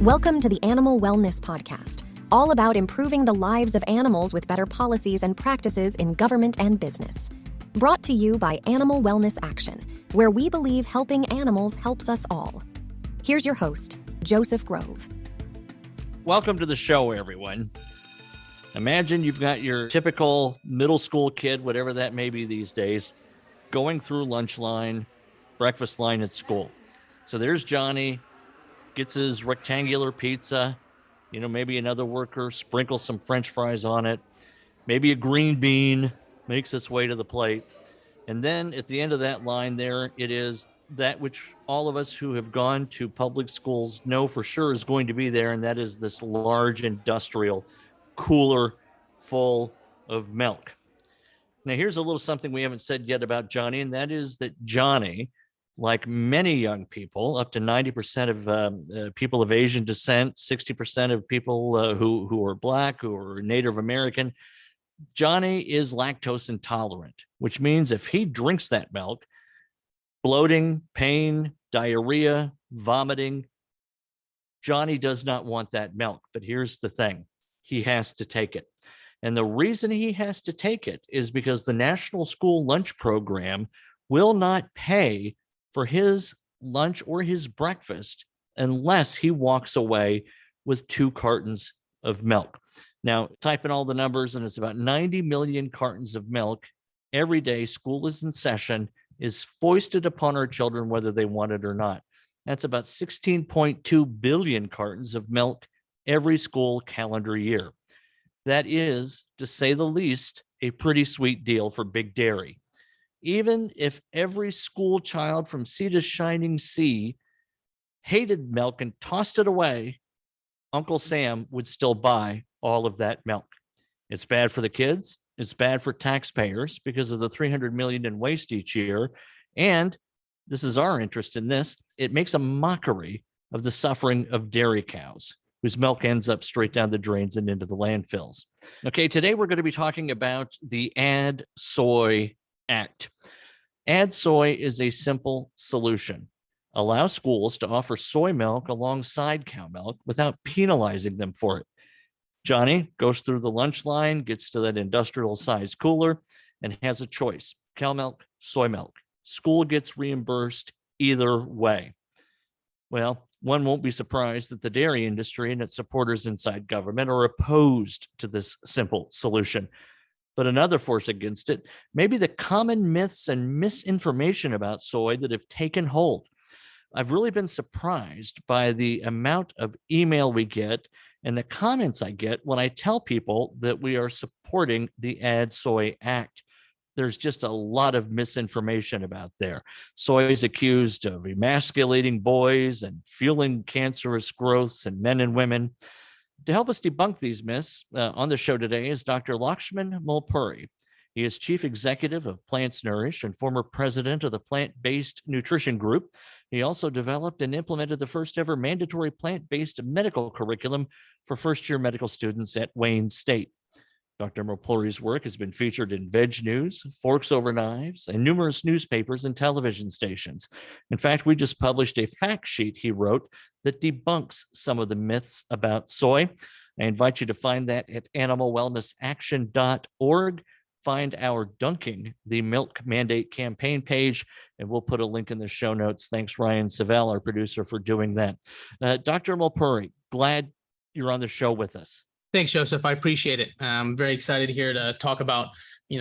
Welcome to the Animal Wellness Podcast, all about improving the lives of animals with better policies and practices in government and business. Brought to you by Animal Wellness Action, where we believe helping animals helps us all. Here's your host, Joseph Grove. Welcome to the show, everyone. Imagine you've got your typical middle school kid, whatever that may be these days, going through lunch line, breakfast line at school. So there's Johnny, gets his rectangular pizza, maybe another worker sprinkles some French fries on it, maybe a green bean, makes its way to the plate. And then at the end of that line there, it is that which all of us who have gone to public schools know for sure is going to be there, and that is this large industrial cooler full of milk. Now, here's a little something we haven't said yet about Johnny, and that is that Johnny, like many young people, up to 90% of people of Asian descent, 60% of people who are Black, who are Native American, Johnny is lactose intolerant, which means if he drinks that milk, bloating, pain, diarrhea, vomiting, Johnny does not want that milk. But here's the thing, he has to take it. And the reason he has to take it is because the National School Lunch Program will not pay for his lunch or his breakfast unless he walks away with 2 cartons of milk. Now, type in all the numbers, and it's about 90 million cartons of milk every day. School is in session, is foisted upon our children, whether they want it or not. That's about 16.2 billion cartons of milk every school calendar year. That is, to say the least, a pretty sweet deal for Big Dairy. Even if every school child from sea to shining sea hated milk and tossed it away, Uncle Sam would still buy all of that milk. It's bad for the kids. It's bad for taxpayers because of the $300 million in waste each year. And this is our interest in this. It makes a mockery of the suffering of dairy cows, whose milk ends up straight down the drains and into the landfills. Okay, today we're going to be talking about the ADD SOY Act. ADD SOY is a simple solution. Allow schools to offer soy milk alongside cow milk without penalizing them for it. Johnny goes through the lunch line, gets to that industrial size cooler, and has a choice: cow milk, soy milk. School gets reimbursed either way. Well, one won't be surprised that the dairy industry and its supporters inside government are opposed to this simple solution. But another force against it may be the common myths and misinformation about soy that have taken hold. I've really been surprised by the amount of email we get and the comments I get when I tell people that we are supporting the ADD SOY Act. There's just a lot of misinformation about there. Soy is accused of emasculating boys and fueling cancerous growths in men and women. To help us debunk these myths, on the show today is Dr. Lakshman Mulpuri. He is Chief Executive of Plants Nourish and former president of the Plant-Based Nutrition Group. He also developed and implemented the first ever mandatory plant-based medical curriculum for first-year medical students at Wayne State. Dr. Mulpuri's work has been featured in Veg News, Forks Over Knives, and numerous newspapers and television stations. In fact, we just published a fact sheet he wrote that debunks some of the myths about soy. I invite you to find that at animalwellnessaction.org. Find our Dunking the Milk Mandate campaign page, and we'll put a link in the show notes. Thanks, Ryan Savell, our producer, for doing that. Dr. Mulpuri, glad you're on the show with us. Thanks, Joseph. I appreciate it. I'm very excited here to talk about,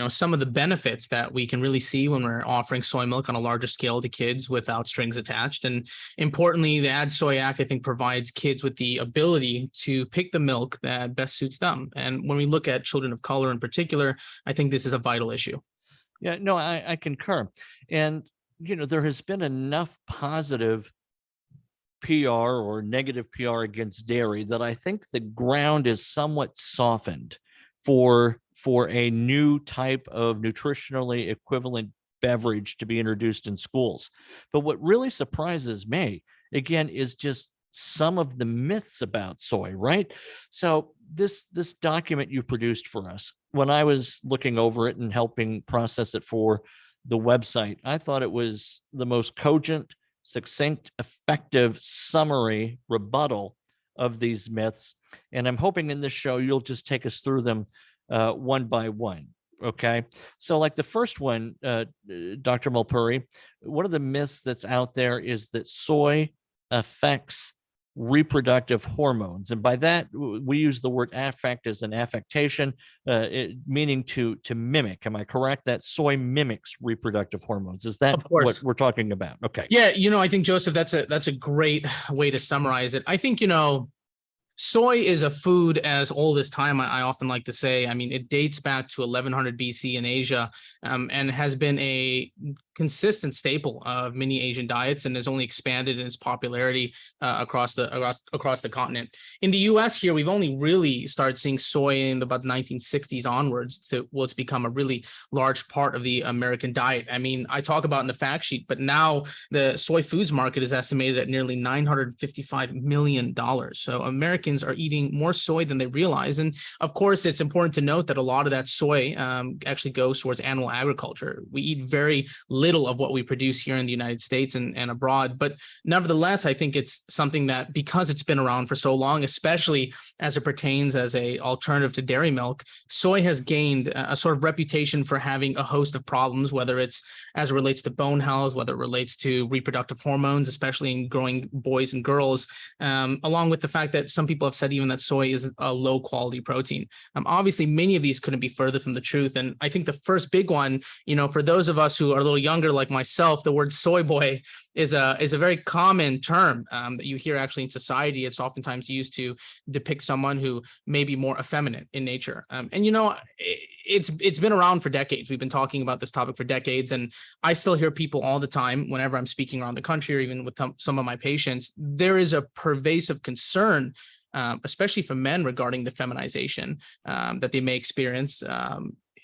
some of the benefits that we can really see when we're offering soy milk on a larger scale to kids without strings attached. And importantly, the ADD SOY Act, I think, provides kids with the ability to pick the milk that best suits them. And when we look at children of color in particular, I think this is a vital issue. Yeah, no, I concur. And, there has been enough positive PR or negative PR against dairy that I think the ground is somewhat softened for a new type of nutritionally equivalent beverage to be introduced in schools. But what really surprises me, again, is just some of the myths about soy, right? So this document you produced for us, when I was looking over it and helping process it for the website, I thought it was the most cogent, succinct, effective summary rebuttal of these myths. And I'm hoping in this show, you'll just take us through them one by one. Okay. So like the first one, Dr. Mulpuri, one of the myths that's out there is that soy affects reproductive hormones. And by that, we use the word affect as an affectation, meaning to mimic. Am I correct? That soy mimics reproductive hormones. Is that what we're talking about? Okay. Yeah. I think, Joseph, that's a great way to summarize it. I think, soy is a food as old as time. I often like to say, I mean, it dates back to 1100 BC in Asia, and has been a consistent staple of many Asian diets, and has only expanded in its popularity across the continent. In the U.S. here, we've only really started seeing soy in about the 1960s onwards. It's become a really large part of the American diet. I mean, I talk about in the fact sheet, but now the soy foods market is estimated at nearly $955 million. So Americans are eating more soy than they realize. And of course, it's important to note that a lot of that soy actually goes towards animal agriculture. We eat very little of what we produce here in the United States and abroad. But nevertheless, I think it's something that, because it's been around for so long, especially as it pertains as a alternative to dairy milk, soy has gained a sort of reputation for having a host of problems, whether it's as it relates to bone health, whether it relates to reproductive hormones, especially in growing boys and girls, along with the fact that some people have said even that soy is a low quality protein. Obviously, many of these couldn't be further from the truth. And I think the first big one, for those of us who are a little younger like myself, the word soy boy is a very common term that you hear actually in society. It's oftentimes used to depict someone who may be more effeminate in nature. And it's been around for decades. We've been talking about this topic for decades, and I still hear people all the time whenever I'm speaking around the country, or even with some of my patients. There is a pervasive concern, especially for men, regarding the feminization that they may experience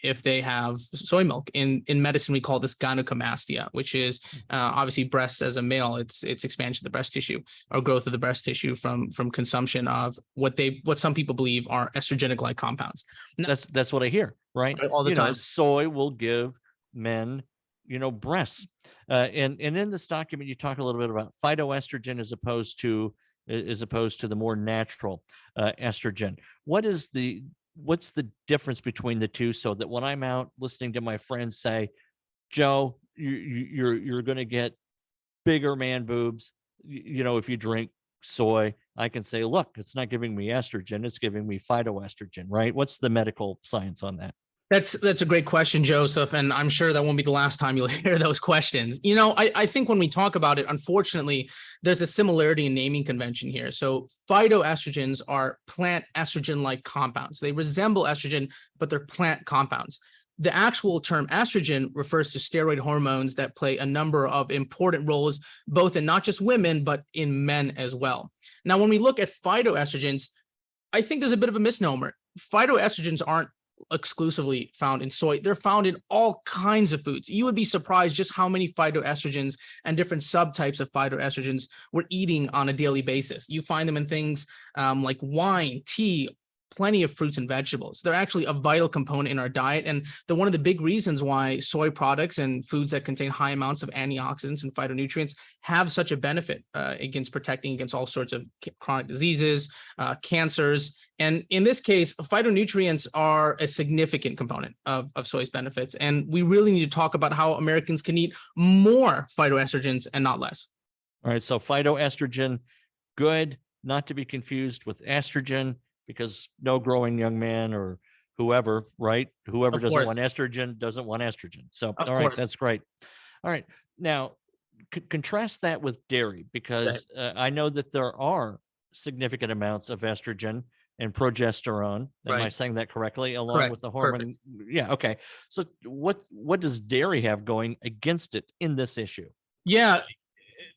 if they have soy milk. In medicine, we call this gynecomastia, which is obviously breasts as a male. It's expansion of the breast tissue, or growth of the breast tissue from consumption of what some people believe are estrogenic-like compounds. That's what I hear, right? All the time. Soy will give men, breasts. And in this document, you talk a little bit about phytoestrogen as opposed to the more natural estrogen. What's the difference between the two, so that when I'm out listening to my friends say, Joe, you're going to get bigger man boobs, if you drink soy, I can say, look, it's not giving me estrogen, it's giving me phytoestrogen, right? What's the medical science on that? That's a great question, Joseph, and I'm sure that won't be the last time you'll hear those questions. I think when we talk about it, unfortunately, there's a similarity in naming convention here. So phytoestrogens are plant estrogen-like compounds. They resemble estrogen, but they're plant compounds. The actual term estrogen refers to steroid hormones that play a number of important roles, both in not just women, but in men as well. Now, when we look at phytoestrogens, I think there's a bit of a misnomer. Phytoestrogens aren't exclusively found in soy. They're found in all kinds of foods. You would be surprised just how many phytoestrogens and different subtypes of phytoestrogens we're eating on a daily basis. You find them in things like wine, tea, plenty of fruits and vegetables. They're actually a vital component in our diet. And they're one of the big reasons why soy products and foods that contain high amounts of antioxidants and phytonutrients have such a benefit against protecting against all sorts of chronic diseases, cancers. And in this case, phytonutrients are a significant component of soy's benefits. And we really need to talk about how Americans can eat more phytoestrogens and not less. All right. So phytoestrogen, good, not to be confused with estrogen, because no growing young man or whoever, right? Whoever doesn't want estrogen doesn't want estrogen. So, all right, that's great. All right. Now, contrast that with dairy, because I know that there are significant amounts of estrogen and progesterone. Am I saying that correctly? Along with the hormone. Perfect. Yeah. Okay. So what does dairy have going against it in this issue? Yeah.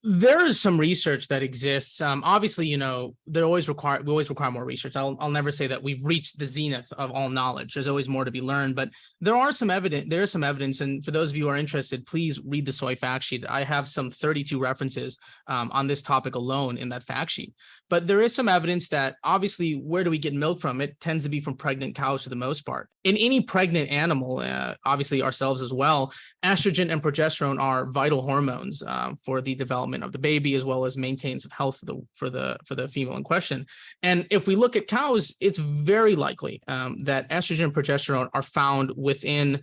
There is some research that exists. Obviously, we always require more research. I'll never say that we've reached the zenith of all knowledge. There's always more to be learned, but there is some evidence. And for those of you who are interested, please read the soy fact sheet. I have some 32 references on this topic alone in that fact sheet. But there is some evidence that obviously, where do we get milk from? It tends to be from pregnant cows for the most part. In any pregnant animal, obviously ourselves as well, estrogen and progesterone are vital hormones for the development development of the baby, as well as maintains of health for the female in question. And if we look at cows, it's very likely that estrogen and progesterone are found within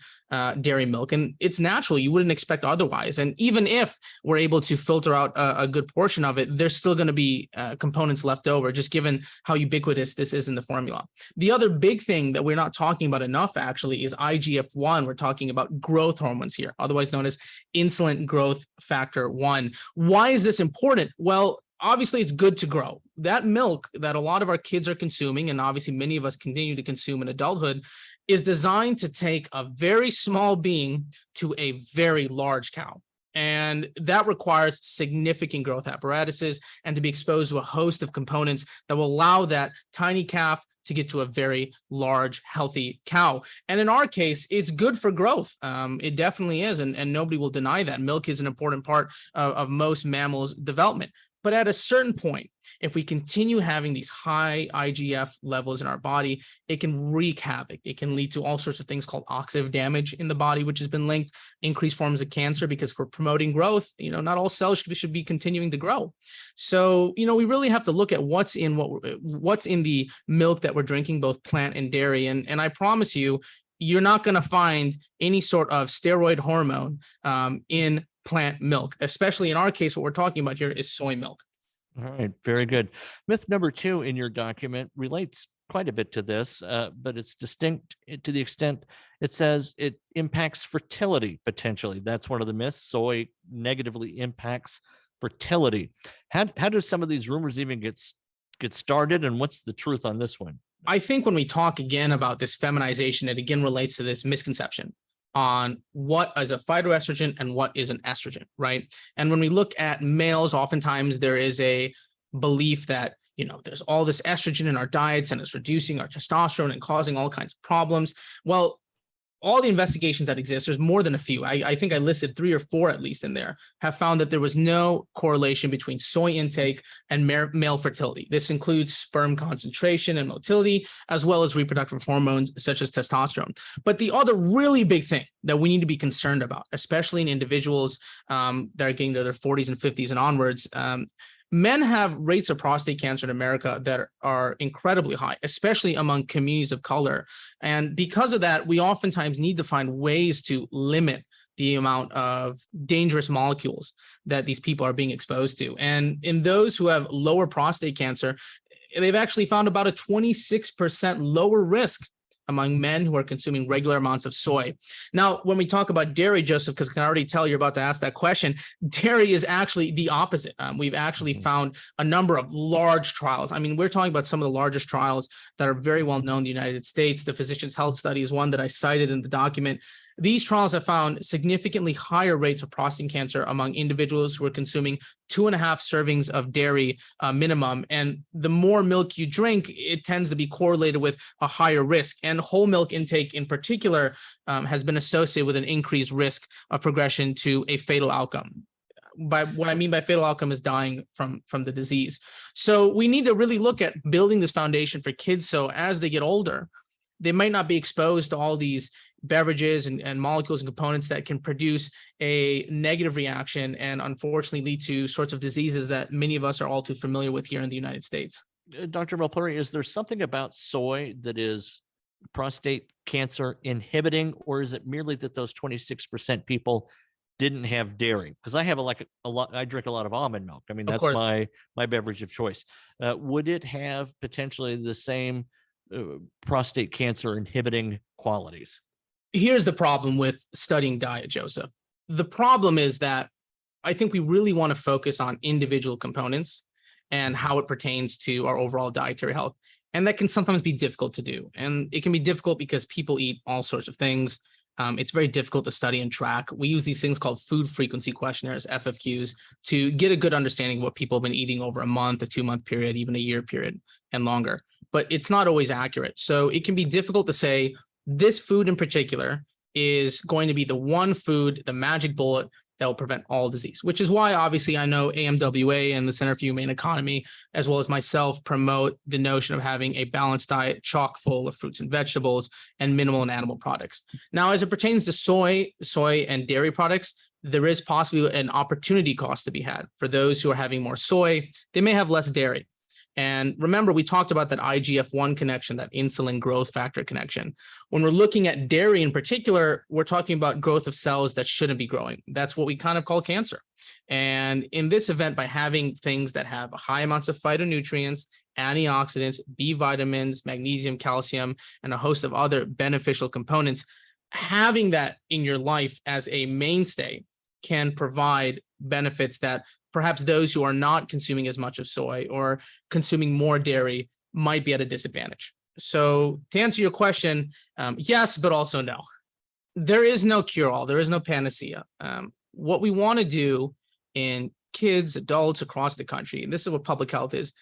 dairy milk, and it's natural. You wouldn't expect otherwise. And even if we're able to filter out a good portion of it, there's still going to be components left over, just given how ubiquitous this is in the formula. The other big thing that we're not talking about enough actually is IGF-1. We're talking about growth hormones here, otherwise known as insulin growth factor 1. Why is this important? Well, obviously it's good to grow. That milk that a lot of our kids are consuming, and obviously many of us continue to consume in adulthood, is designed to take a very small being to a very large cow. And that requires significant growth apparatuses and to be exposed to a host of components that will allow that tiny calf to get to a very large, healthy cow. And in our case, it's good for growth. It definitely is. And nobody will deny that. Milk is an important part of most mammals' development. But at a certain point, if we continue having these high IGF levels in our body, it can wreak havoc. It can lead to all sorts of things called oxidative damage in the body, which has been linked, increased forms of cancer, because if we're promoting growth, not all cells should be continuing to grow. So, we really have to look at what's in the milk that we're drinking, both plant and dairy. And I promise you, you're not going to find any sort of steroid hormone in plant milk, especially in our case. What we're talking about here is soy milk. All right, very good. Myth number 2 in your document relates quite a bit to this, but it's distinct to the extent it says it impacts fertility potentially. That's one of the myths. Soy negatively impacts fertility. How do some of these rumors even get started, and what's the truth on this one? I think when we talk again about this feminization, it again relates to this misconception on what is a phytoestrogen and what is an estrogen, right? And when we look at males, oftentimes there is a belief that, there's all this estrogen in our diets and it's reducing our testosterone and causing all kinds of problems. Well, all the investigations that exist, there's more than a few. I think I listed 3 or 4 at least in there, have found that there was no correlation between soy intake and male fertility. This includes sperm concentration and motility, as well as reproductive hormones such as testosterone. But the other really big thing that we need to be concerned about, especially in individuals that are getting to their 40s and 50s and onwards, men have rates of prostate cancer in America that are incredibly high, especially among communities of color. And because of that, we oftentimes need to find ways to limit the amount of dangerous molecules that these people are being exposed to. And in those who have lower prostate cancer, they've actually found about a 26% lower risk among men who are consuming regular amounts of soy. Now, when we talk about dairy, Joseph, because I can already tell you're about to ask that question, dairy is actually the opposite. We've actually found a number of large trials. I mean, we're talking about some of the largest trials that are very well known in the United States. The Physicians' Health Study is one that I cited in the document. These trials have found significantly higher rates of prostate cancer among individuals who are consuming 2.5 servings of dairy minimum. And the more milk you drink, it tends to be correlated with a higher risk. And whole milk intake in particular has been associated with an increased risk of progression to a fatal outcome. By what I mean by fatal outcome is dying from the disease. So we need to really look at building this foundation for kids, so as they get older, they might not be exposed to all these beverages and molecules and components that can produce a negative reaction and unfortunately lead to sorts of diseases that many of us are all too familiar with here in the United States. Dr. Malpuri, is there something about soy that is prostate cancer inhibiting, or is it merely that those 26% people didn't have dairy? Because I have I drink a lot of almond milk. I mean, that's my beverage of choice. Would it have potentially the same prostate cancer inhibiting qualities? Here's the problem with studying diet, Joseph. The problem is that I think we really want to focus on individual components and how it pertains to our overall dietary health. And that can sometimes be difficult to do. And it can be difficult because people eat all sorts of things. It's very difficult to study and track. We use these things called food frequency questionnaires, FFQs, to get a good understanding of what people have been eating over a month, a 2-month period, even a year period and longer. But it's not always accurate. So it can be difficult to say this food in particular is going to be the one food, the magic bullet that will prevent all disease, which is why obviously I know AMWA and the Center for Humane Economy, as well as myself, promote the notion of having a balanced diet chock full of fruits and vegetables and minimal and animal products. Now, as it pertains to soy and dairy products, there is possibly an opportunity cost to be had for those who are having more soy. They may have less dairy. And remember, we talked about that IGF-1 connection, that insulin growth factor connection. When we're looking at dairy in particular, we're talking about growth of cells that shouldn't be growing. That's what we kind of call cancer. And in this event, by having things that have high amounts of phytonutrients, antioxidants, B vitamins, magnesium, calcium, and a host of other beneficial components, having that in your life as a mainstay can provide benefits that perhaps those who are not consuming as much of soy or consuming more dairy might be at a disadvantage. So to answer your question, yes, but also no. There is no cure-all. There is no panacea. What we want to do in kids, adults across the country, and this is what public health is,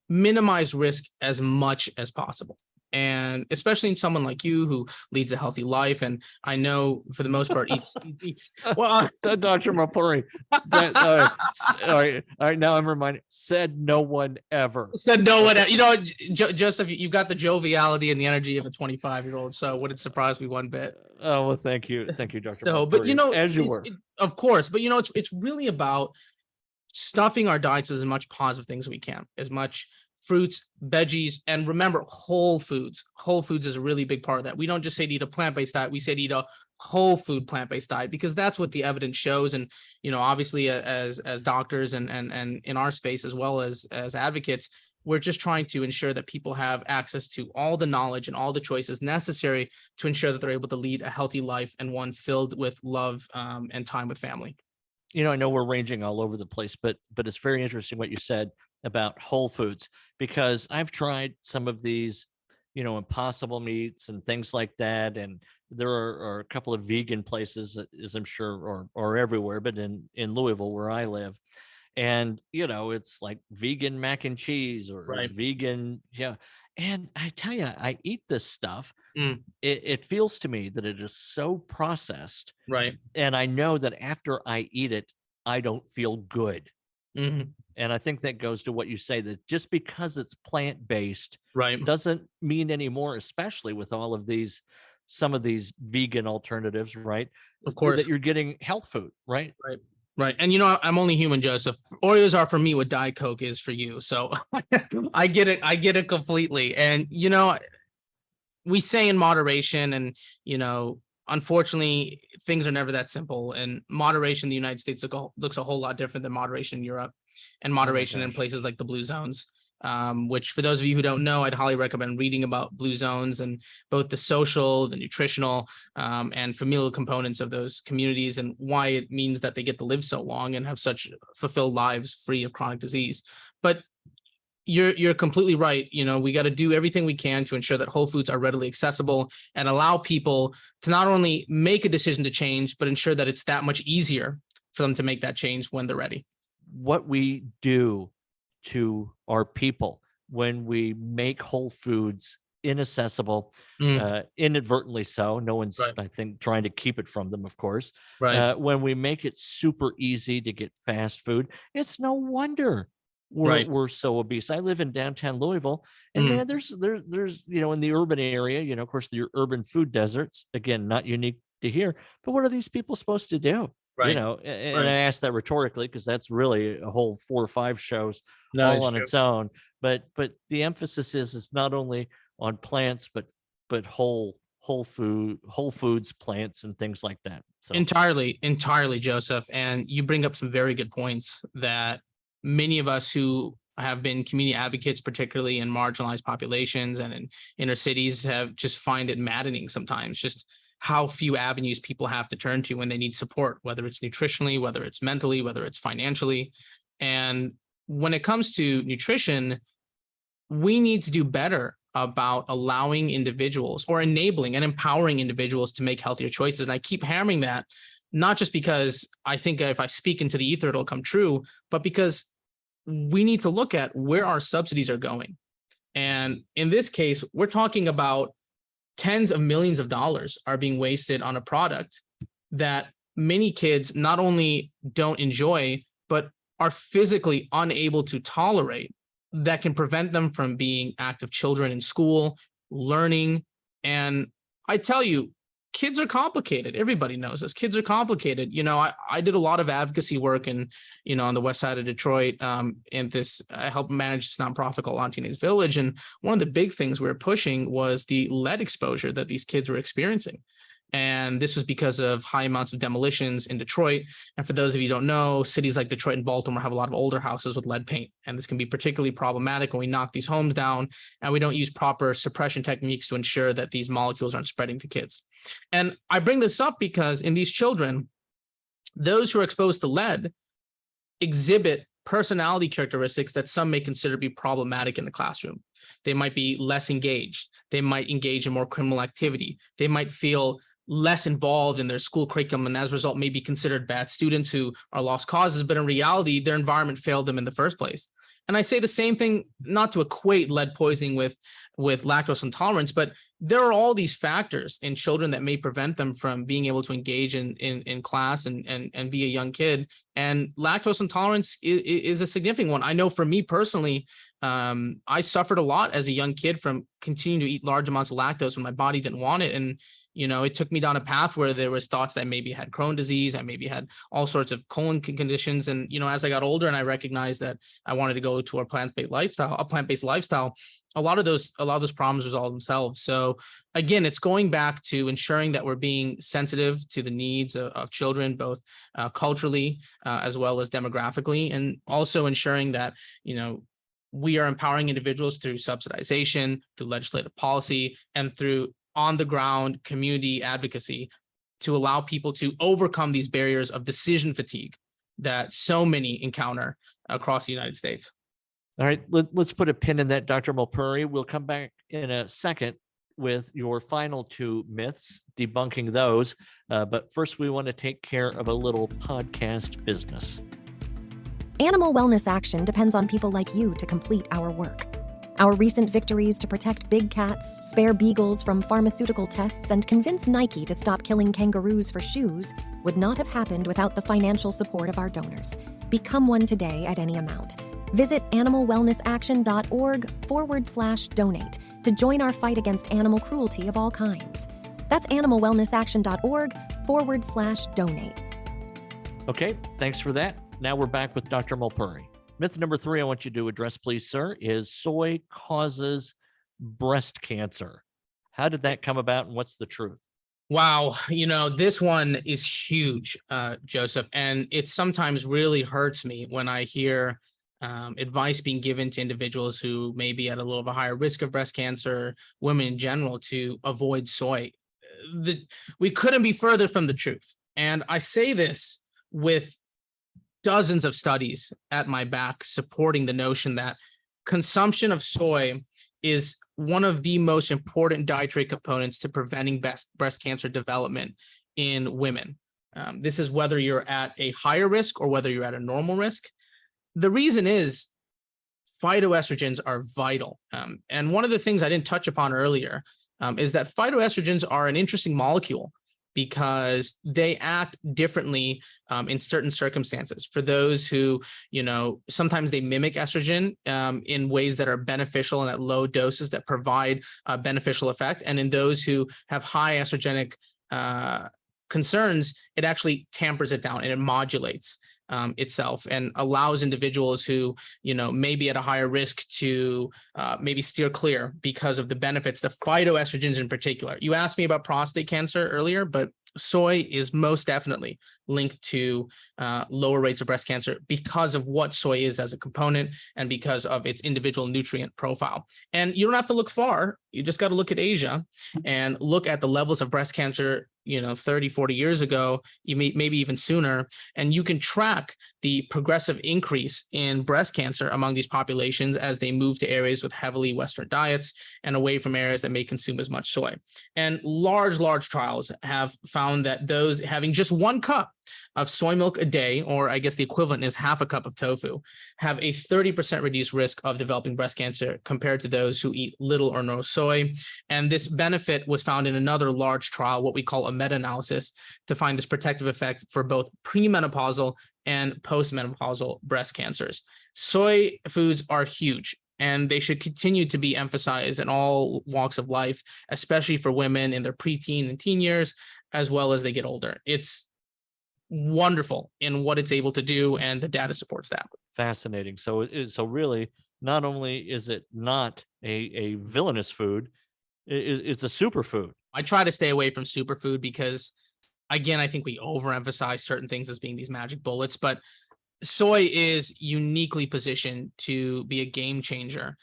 minimize risk as much as possible. And especially in someone like you who leads a healthy life, and I know for the most part eats well, Dr. Mapuri, all right, now I'm reminded, said no one ever. Said no one, Joseph, you've got the joviality and the energy of a 25-year-old, so wouldn't surprise me one bit. Oh, well, thank you, Dr. So, Mapuri, but as you were. Of course, but it's really about stuffing our diets with as much positive things as we can, as much fruits, veggies, and remember, whole foods. Whole foods is a really big part of that. We don't just say to eat a plant-based diet, we say to eat a whole food plant-based diet, because that's what the evidence shows. And, obviously as doctors and in our space, as well as advocates, we're just trying to ensure that people have access to all the knowledge and all the choices necessary to ensure that they're able to lead a healthy life and one filled with love and time with family. I know we're ranging all over the place, but it's very interesting what you said about whole foods, because I've tried some of these, impossible meats and things like that. And there are a couple of vegan places, as I'm sure, or everywhere, but in Louisville where I live. And, it's like vegan mac and cheese or right. vegan. Yeah. And I tell you, I eat this stuff. It feels to me that it is so processed. Right. And I know that after I eat it, I don't feel good. Mm-hmm. And I think that goes to what you say, that just because it's plant-based right. doesn't mean anymore, especially with all of some of these vegan alternatives, right? Of course. That you're getting health food, right? Right. And I'm only human, Joseph. Oreos are for me what Diet Coke is for you. So I get it completely. And, we say in moderation, and, unfortunately, things are never that simple. And moderation in the United States looks a whole lot different than moderation in Europe and moderation in places like the blue zones, which for those of you who don't know, I'd highly recommend reading about blue zones and both the social, the nutritional, and familial components of those communities, and why it means that they get to live so long and have such fulfilled lives free of chronic disease. But you're completely right. We got to do everything we can to ensure that whole foods are readily accessible and allow people to not only make a decision to change, but ensure that it's that much easier for them to make that change when they're ready. What we do to our people when we make whole foods inaccessible, inadvertently so. No one's, right. I think, trying to keep it from them, of course. Right. When we make it super easy to get fast food, it's no wonder we're so obese. I live in downtown Louisville, and man, there's in the urban area, of course, the urban food deserts, again, not unique to here, but what are these people supposed to do? Right. And I asked that rhetorically because that's really a whole 4 or 5 shows all on its own. But the emphasis is not only on plants, but whole foods, plants, and things like that. So entirely, Joseph. And you bring up some very good points that many of us who have been community advocates, particularly in marginalized populations and in inner cities, have just find it maddening sometimes, just how few avenues people have to turn to when they need support, whether it's nutritionally, whether it's mentally, whether it's financially. And when it comes to nutrition, we need to do better about allowing individuals or enabling and empowering individuals to make healthier choices. And I keep hammering that, not just because I think if I speak into the ether, it'll come true, but because we need to look at where our subsidies are going. And in this case, we're talking about tens of millions of dollars are being wasted on a product that many kids not only don't enjoy, but are physically unable to tolerate, that can prevent them from being active children in school, learning. And I tell you, kids are complicated. Everybody knows this. Kids are complicated. I did a lot of advocacy work on the west side of Detroit. I helped manage this nonprofit called Lantina's Village. And one of the big things we were pushing was the lead exposure that these kids were experiencing. And this was because of high amounts of demolitions in Detroit. And for those of you who don't know, cities like Detroit and Baltimore have a lot of older houses with lead paint. And this can be particularly problematic when we knock these homes down and we don't use proper suppression techniques to ensure that these molecules aren't spreading to kids. And I bring this up because in these children, those who are exposed to lead exhibit personality characteristics that some may consider to be problematic in the classroom. They might be less engaged. They might engage in more criminal activity. They might feel less involved in their school curriculum, and as a result may be considered bad students who are lost causes, but in reality, their environment failed them in the first place. And I say the same thing, not to equate lead poisoning with lactose intolerance, but there are all these factors in children that may prevent them from being able to engage in class and be a young kid. And lactose intolerance is a significant one. I know for me personally, I suffered a lot as a young kid from continuing to eat large amounts of lactose when my body didn't want it. And it took me down a path where there was thoughts that I maybe had Crohn's disease, I maybe had all sorts of colon conditions. And, as I got older and I recognized that I wanted to go to a plant-based lifestyle, a lot of those problems resolve themselves. So again, it's going back to ensuring that we're being sensitive to the needs of children, both culturally as well as demographically, and also ensuring that, we are empowering individuals through subsidization, through legislative policy, and through on-the-ground community advocacy to allow people to overcome these barriers of decision fatigue that so many encounter across the United States. All right, let's put a pin in that, Dr. Mulpuri. We'll come back in a second with your final two myths, debunking those. But first, we want to take care of a little podcast business. Animal wellness action depends on people like you to complete our work. Our recent victories to protect big cats, spare beagles from pharmaceutical tests, and convince Nike to stop killing kangaroos for shoes would not have happened without the financial support of our donors. Become one today at any amount. Visit animalwellnessaction.org/donate to join our fight against animal cruelty of all kinds. That's animalwellnessaction.org/donate. Okay, thanks for that. Now we're back with Dr. Mulpuri. Myth number 3 I want you to address, please, sir, is soy causes breast cancer. How did that come about, and what's the truth? Wow, this one is huge, Joseph, and it sometimes really hurts me when I hear advice being given to individuals who may be at a little bit higher risk of breast cancer, women in general, to avoid soy. We couldn't be further from the truth. And I say this with dozens of studies at my back supporting the notion that consumption of soy is one of the most important dietary components to preventing breast cancer development in women. This is whether you're at a higher risk or whether you're at a normal risk. The reason is phytoestrogens are vital. And one of the things I didn't touch upon earlier is that phytoestrogens are an interesting molecule because they act differently in certain circumstances. For those who, sometimes they mimic estrogen in ways that are beneficial and at low doses that provide a beneficial effect. And in those who have high estrogenic concerns, it actually tampers it down and it modulates itself and allows individuals who, may be at a higher risk to maybe steer clear because of the benefits, the phytoestrogens in particular. You asked me about prostate cancer earlier, but soy is most definitely linked to lower rates of breast cancer because of what soy is as a component and because of its individual nutrient profile. And you don't have to look far. You just got to look at Asia and look at the levels of breast cancer 30, 40 years ago, maybe even sooner, and you can track the progressive increase in breast cancer among these populations as they move to areas with heavily Western diets and away from areas that may consume as much soy. And large trials have found that those having just 1 cup of soy milk a day, or I guess the equivalent is half a cup of tofu, have a 30% reduced risk of developing breast cancer compared to those who eat little or no soy. And this benefit was found in another large trial, what we call a meta-analysis, to find this protective effect for both premenopausal and postmenopausal breast cancers. Soy foods are huge. and they should continue to be emphasized in all walks of life, especially for women in their preteen and teen years, as well as they get older. It's wonderful in what it's able to do, and the data supports that. Fascinating. So really, not only is it not a villainous food, it's a superfood. I try to stay away from superfood because, again, I think we overemphasize certain things as being these magic bullets, but soy is uniquely positioned to be a game changer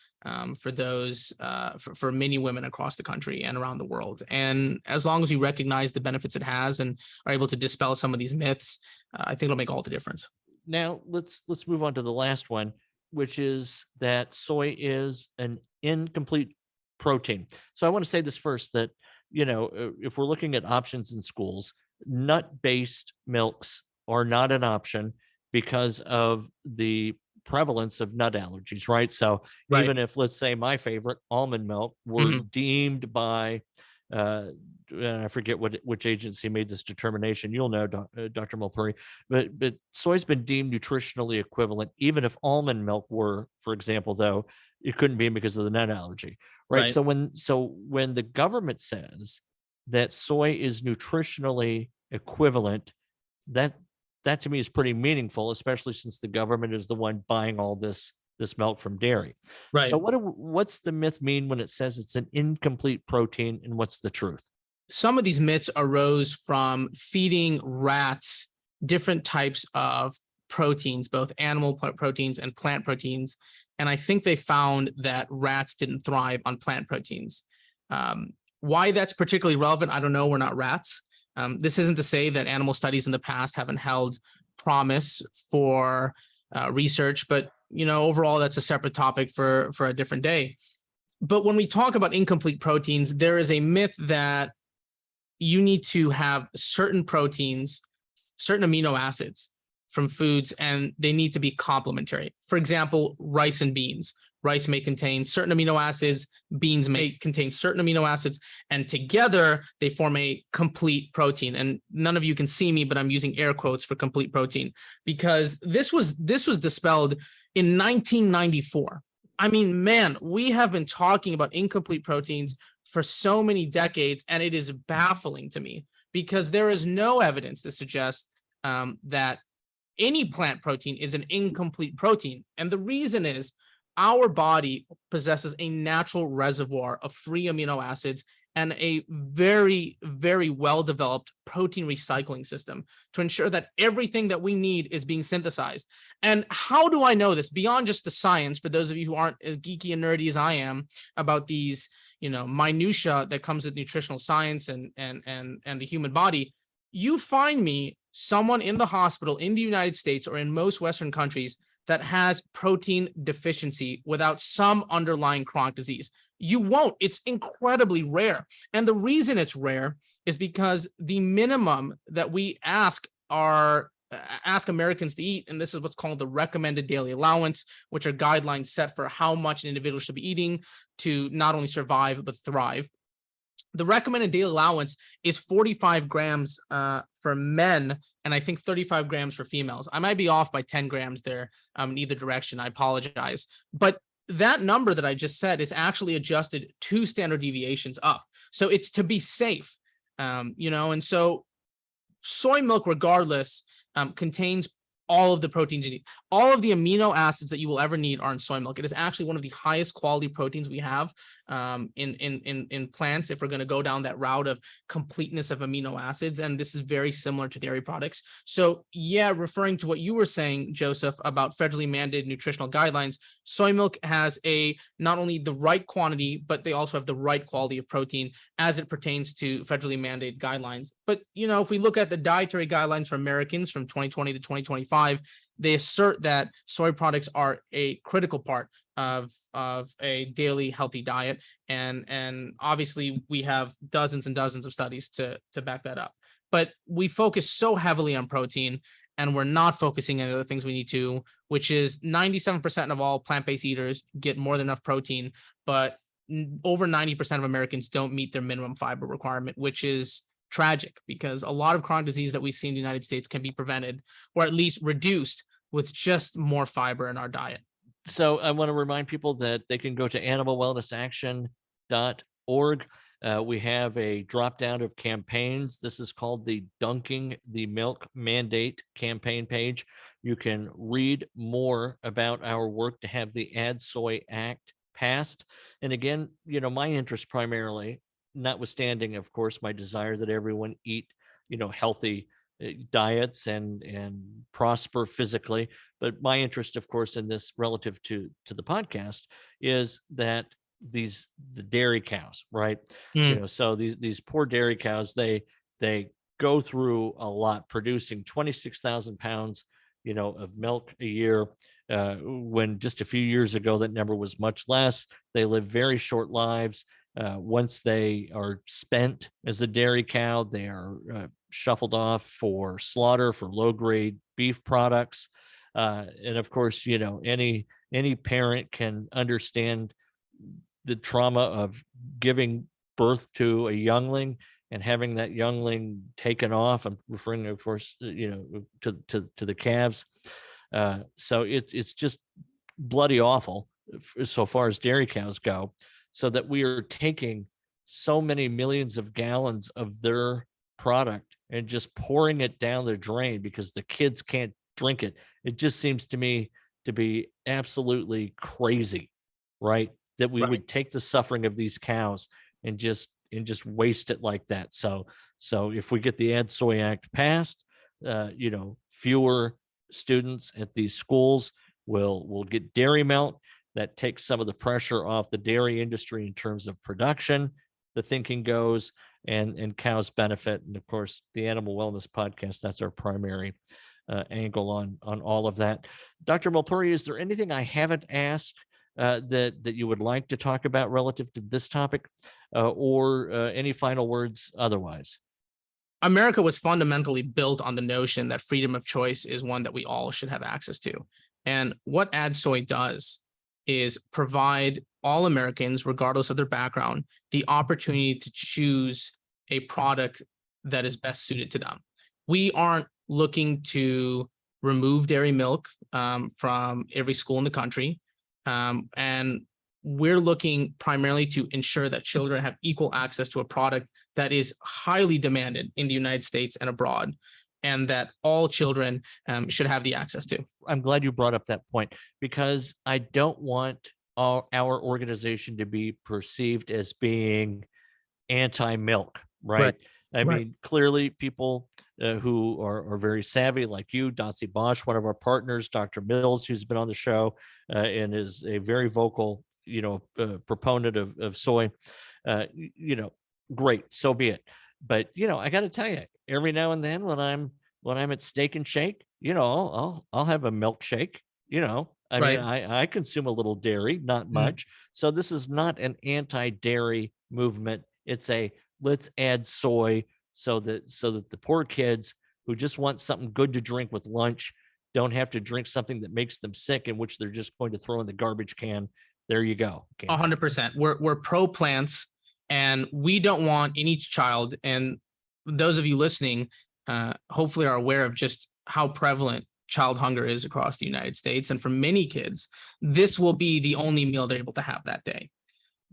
for those for many women across the country and around the world. And as long as we recognize the benefits it has and are able to dispel some of these myths, I think it'll make all the difference. Now let's move on to the last one, which is that soy is an incomplete protein. So I want to say this first, that if we're looking at options in schools, nut-based milks are not an option because of the prevalence of nut allergies, right? So even if, let's say, my favorite, almond milk, were deemed by, and I forget which agency made this determination. You'll know, Dr. Mulpuri, but soy's been deemed nutritionally equivalent, even if almond milk were, for example, though it couldn't be because of the nut allergy, right? So when the government says that soy is nutritionally equivalent, that to me is pretty meaningful, especially since the government is the one buying all this milk from dairy. Right. So what's the myth mean when it says it's an incomplete protein, and what's the truth? Some of these myths arose from feeding rats different types of proteins, both animal proteins and plant proteins. And I think they found that rats didn't thrive on plant proteins. Why that's particularly relevant, I don't know. We're not rats. This isn't to say that animal studies in the past haven't held promise for research, but overall, that's a separate topic for a different day. But when we talk about incomplete proteins, there is a myth that you need to have certain proteins, certain amino acids from foods, and they need to be complementary. For example, rice and beans. Rice may contain certain amino acids, beans may contain certain amino acids, and together they form a complete protein. And none of you can see me, but I'm using air quotes for complete protein, because this was dispelled in 1994. I mean, man, we have been talking about incomplete proteins for so many decades, and it is baffling to me because there is no evidence to suggest that any plant protein is an incomplete protein. And the reason is, our body possesses a natural reservoir of free amino acids and a very, very well-developed protein recycling system to ensure that everything that we need is being synthesized. And how do I know this? Beyond just the science, for those of you who aren't as geeky and nerdy as I am about these, minutia that comes with nutritional science and the human body, you find me someone in the hospital in the United States or in most Western countries that has protein deficiency without some underlying chronic disease. You won't. It's incredibly rare. And the reason it's rare is because the minimum that we ask Americans to eat, and this is what's called the recommended daily allowance, which are guidelines set for how much an individual should be eating to not only survive, but thrive. The recommended daily allowance is 45 grams for men, and I think 35 grams for females. I might be off by 10 grams there in either direction. I apologize. But that number that I just said is actually adjusted 2 standard deviations up. So it's to be safe, and so soy milk, regardless, contains all of the proteins you need. All of the amino acids that you will ever need are in soy milk. It is actually one of the highest quality proteins we have in plants, if we're going to go down that route of completeness of amino acids. And this is very similar to dairy products. So yeah, referring to what you were saying, Joseph, about federally mandated nutritional guidelines, soy milk has not only the right quantity, but they also have the right quality of protein as it pertains to federally mandated guidelines. But, if we look at the dietary guidelines for Americans from 2020 to 2025, they assert that soy products are a critical part of a daily healthy diet. And obviously we have dozens and dozens of studies to back that up. But we focus so heavily on protein, and we're not focusing on the other things we need to, which is 97% of all plant-based eaters get more than enough protein, but over 90% of Americans don't meet their minimum fiber requirement, which is tragic, because a lot of chronic disease that we see in the United States can be prevented or at least reduced with just more fiber in our diet. So I want to remind people that they can go to animalwellnessaction.org. We have a drop down of campaigns. This is called the Dunking the Milk Mandate campaign page. You can read more about our work to have the ADD SOY Act passed. And again, my interest primarily, notwithstanding, of course, my desire that everyone eat, healthy diets and prosper physically. But my interest, of course, in this relative to the podcast is that the dairy cows, right? So these poor dairy cows, they go through a lot, producing 26,000 pounds, of milk a year. When just a few years ago, that number was much less. They live very short lives. Once they are spent as a dairy cow, they are shuffled off for slaughter for low-grade beef products. And of course, any parent can understand the trauma of giving birth to a youngling and having that youngling taken off. I'm referring, of course, to the calves. So it's just bloody awful so far as dairy cows go, so that we are taking so many millions of gallons of their product and just pouring it down the drain because the kids can't drink it. It just seems to me to be absolutely crazy, right? That we would take the suffering of these cows and just waste it like that. So if we get the ADD SOY Act passed, fewer students at these schools will get dairy milk. That takes some of the pressure off the dairy industry in terms of production, the thinking goes, and cows benefit. And of course, the Animal Wellness Podcast, that's our primary angle on all of that. Dr. Malpuri, is there anything I haven't asked that you would like to talk about relative to this topic, or any final words otherwise? America was fundamentally built on the notion that freedom of choice is one that we all should have access to. And what ADD SOY does is provide all Americans, regardless of their background, the opportunity to choose a product that is best suited to them. We aren't looking to remove dairy milk from every school in the country. And we're looking primarily to ensure that children have equal access to a product that is highly demanded in the United States and abroad, and that all children should have the access to. I'm glad you brought up that point, because I don't want our organization to be perceived as being anti-milk, right? I mean, clearly people who are very savvy, like you, Dotsie Bosch, one of our partners, Dr. Mills, who's been on the show and is a very vocal, proponent of soy, great, so be it. But, I got to tell you, every now and then when I'm at Steak and Shake, I'll have a milkshake, I mean, I consume a little dairy, not much. So this is not an anti-dairy movement. It's a let's add soy so that the poor kids who just want something good to drink with lunch don't have to drink something that makes them sick, in which they're just going to throw in the garbage can. There you go. 100%. We're pro plants, and we don't want any child. And those of you listening, hopefully are aware of just how prevalent child hunger is across the United States. And for many kids, this will be the only meal they're able to have that day.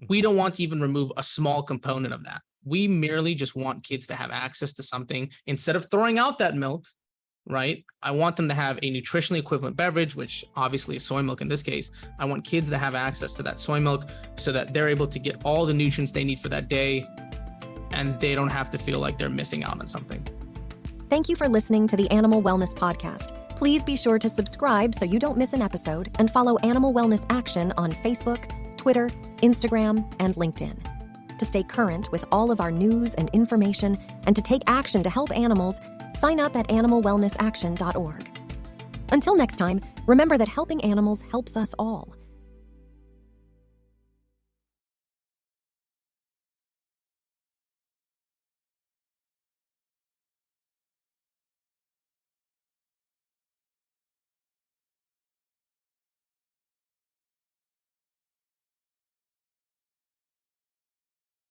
We don't want to even remove a small component of that. We merely just want kids to have access to something. Instead of throwing out that milk, right? I want them to have a nutritionally equivalent beverage, which obviously is soy milk in this case. I want kids to have access to that soy milk so that they're able to get all the nutrients they need for that day, and they don't have to feel like they're missing out on something. Thank you for listening to the Animal Wellness Podcast. Please be sure to subscribe so you don't miss an episode, and follow Animal Wellness Action on Facebook, Twitter, Instagram, and LinkedIn. To stay current with all of our news and information, and to take action to help animals, sign up at animalwellnessaction.org. Until next time, remember that helping animals helps us all.